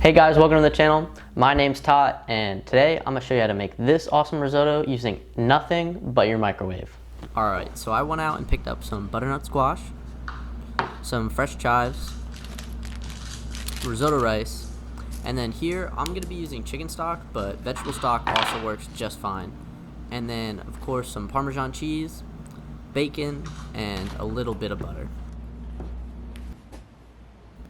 Hey guys, welcome to the channel. My name's Tot, and today I'm gonna show you how to make this awesome risotto using nothing but your microwave. Alright, so I went out and picked up some butternut squash, some fresh chives, risotto rice, and then here I'm gonna be using chicken stock, but vegetable stock also works just fine. And then of course some Parmesan cheese, bacon, and a little bit of butter.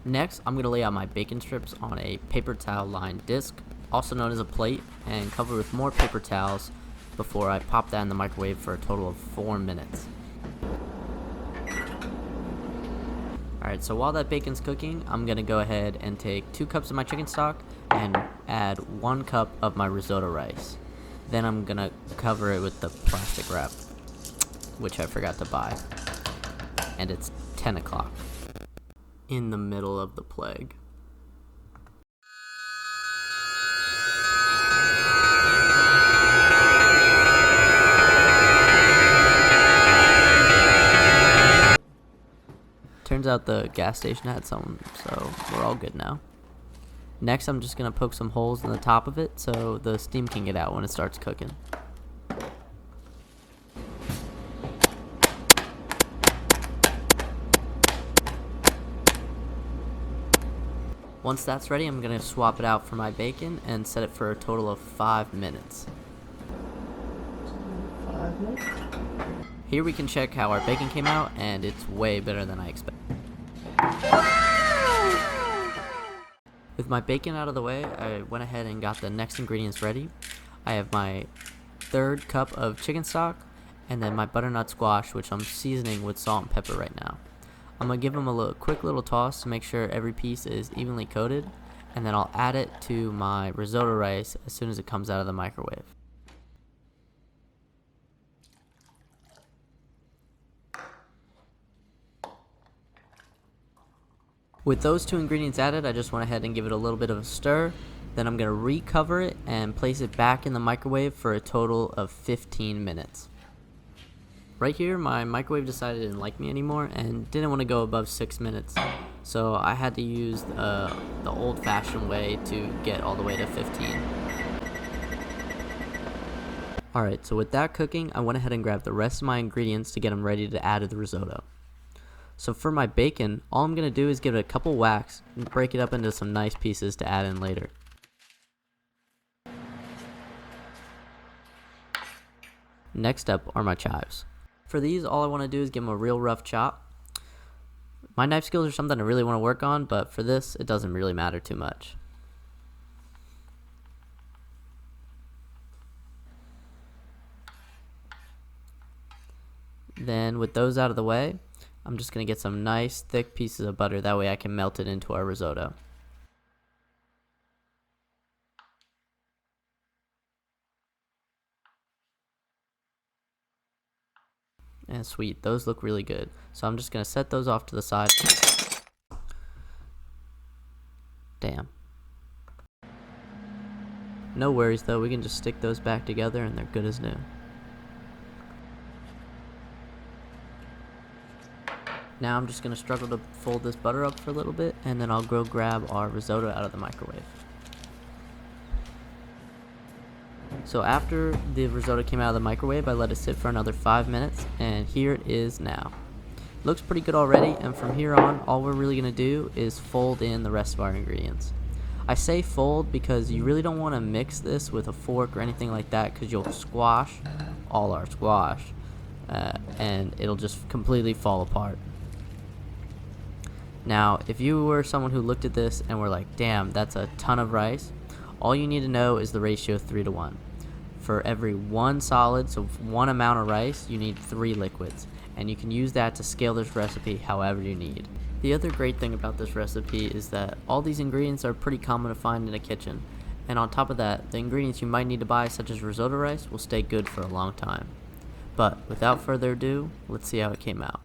Next, I'm going to lay out my bacon strips on a paper towel lined disc, also known as a plate, and cover with more paper towels before I pop that in the microwave for a total of 4 minutes. Alright, so while that bacon's cooking, I'm going to go ahead and take 2 cups of my chicken stock and add 1 cup of my risotto rice. Then I'm going to cover it with the plastic wrap, which I forgot to buy. And it's 10 o'clock. In the middle of the plague. Turns out the gas station had some, so we're all good now. Next, I'm just gonna poke some holes in the top of it so the steam can get out when it starts cooking. Once that's ready, I'm going to swap it out for my bacon and set it for a total of 5 minutes. Here we can check how our bacon came out, and it's way better than I expected. With my bacon out of the way, I went ahead and got the next ingredients ready. I have my 3rd cup of chicken stock, and then my butternut squash, which I'm seasoning with salt and pepper right now. I'm going to give them a quick little toss to make sure every piece is evenly coated, and then I'll add it to my risotto rice as soon as it comes out of the microwave. With those 2 ingredients added, I just went ahead and give it a little bit of a stir. Then I'm going to recover it and place it back in the microwave for a total of 15 minutes. Right here, my microwave decided it didn't like me anymore and didn't want to go above 6 minutes. So I had to use the old-fashioned way to get all the way to 15. Alright, so with that cooking, I went ahead and grabbed the rest of my ingredients to get them ready to add to the risotto. So for my bacon, all I'm going to do is give it a couple whacks and break it up into some nice pieces to add in later. Next up are my chives. For these, all I want to do is give them a real rough chop. My knife skills are something I really want to work on, but for this, it doesn't really matter too much. Then with those out of the way, I'm just going to get some nice thick pieces of butter, that way I can melt it into our risotto. And sweet, those look really good. So I'm just going to set those off to the side. Damn. No worries though, we can just stick those back together and they're good as new. Now I'm just going to struggle to fold this butter up for a little bit, and then I'll go grab our risotto out of the microwave. So after the risotto came out of the microwave, I let it sit for another 5 minutes, and here it is now. Looks pretty good already, and from here on, all we're really going to do is fold in the rest of our ingredients. I say fold because you really don't want to mix this with a fork or anything like that, because you'll squash all our squash, and it'll just completely fall apart. Now, if you were someone who looked at this and were like, damn, that's a ton of rice, all you need to know is the ratio 3-to-1. For every 1 solid, so 1 amount of rice, you need 3 liquids, and you can use that to scale this recipe however you need. The other great thing about this recipe is that all these ingredients are pretty common to find in a kitchen, and on top of that, the ingredients you might need to buy, such as risotto rice, will stay good for a long time. But without further ado, let's see how it came out.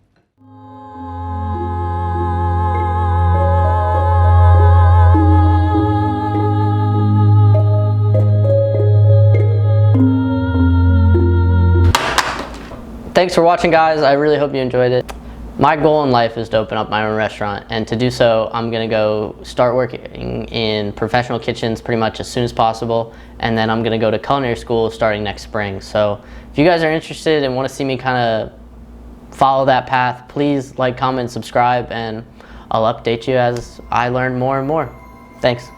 Thanks for watching, guys. I really hope you enjoyed it. My goal in life is to open up my own restaurant, and to do so, I'm gonna go start working in professional kitchens pretty much as soon as possible, and then I'm gonna go to culinary school starting next spring. So if you guys are interested and want to see me kind of follow that path, please like, comment, subscribe, and I'll update you as I learn more and more. Thanks.